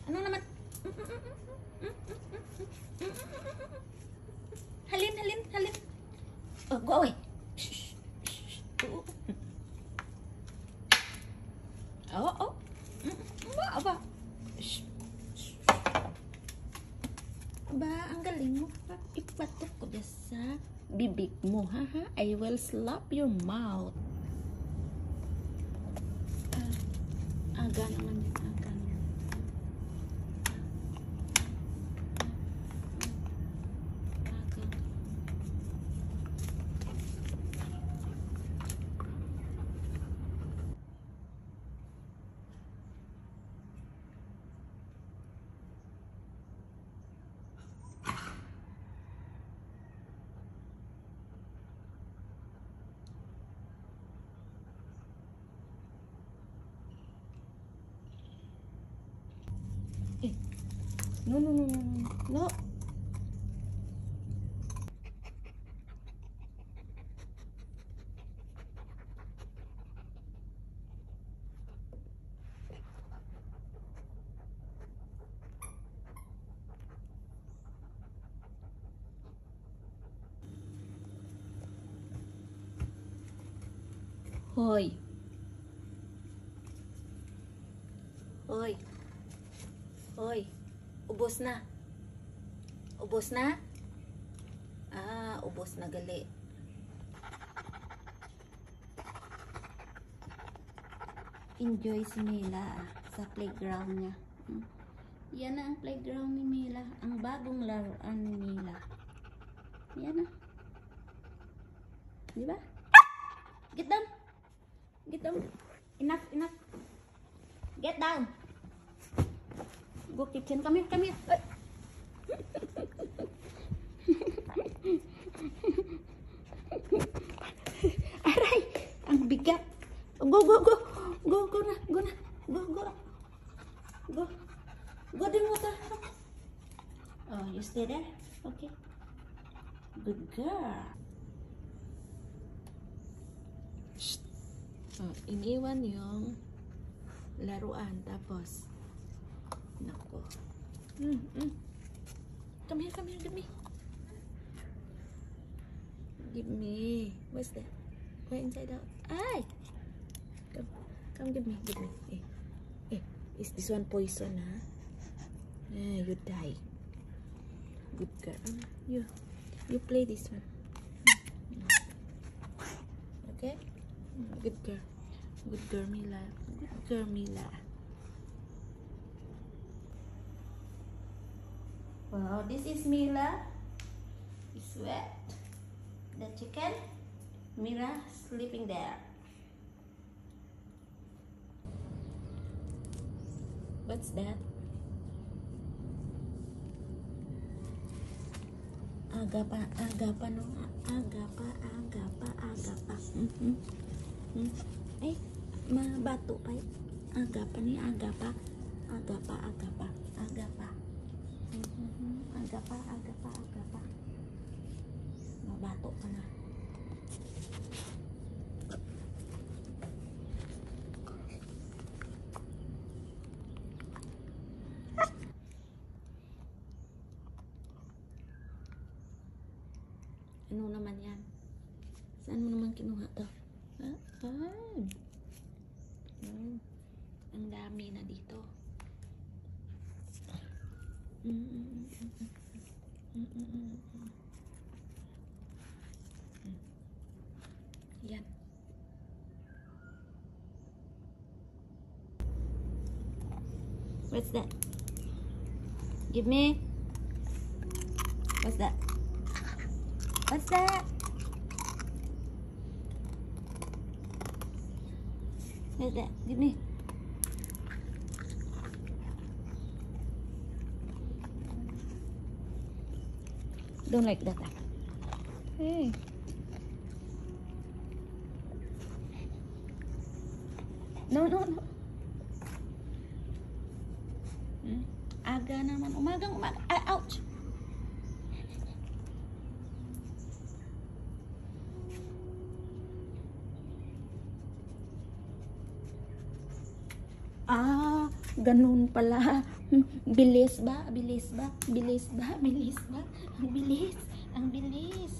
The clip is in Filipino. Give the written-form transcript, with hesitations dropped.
Ano naman? Halin, halin, halin. Oh, go away. Oh, oh. Aba. Ba, ang galing mo. Ipatok ko dyan sa bibig mo, ha? I will slap your mouth. Aga naman din, aga naman. Aga. Eh, no, no, no, no, no, no. Hoy. Hoy. Hoy. Ubos na. Ubos na? Ah, ubos na gali. Enjoy si Mila sa playground niya. Yan na ang playground ni Mila. Ang bagong laruan ni Mila. Yan na. Diba? Get down. Get down. Enough, enough. Get down. Go kitchen. Come here, come here. Aray, ang bigat. Go, go, go. Go, go na, go na. Go, go. Go. Go din mo ta. Oh, you stay there? Okay. Good girl. Shh. Oh, iniwan yung laruan. Tapos, nako. Come here, come here, give me. Give me. What's that? Where inside out? Ay! Come give me, give me. Is this one poison, ha? You die. Good girl. You play this one. Okay? Good girl. Good girl, Mila. Good girl, Mila. Wow, this is Mila. It's wet. The chicken. Mila sleeping there. What's that? Aga pa no. Aga pa. Ay, mabato pa. Aga pa ni aga pa. Mabato pa na. Ano naman yan? Saan mo naman kinuha to? Ang dami na dito. Yan. What's that? Give me. What's that? What's that? What's that? Give me. Don't like that. Hey. No. Aga naman. Umaga. Ouch. Ganun pala. Bilis ba? Bilis ba? Bilis ba? Bilis ba? Ang bilis. Ang bilis.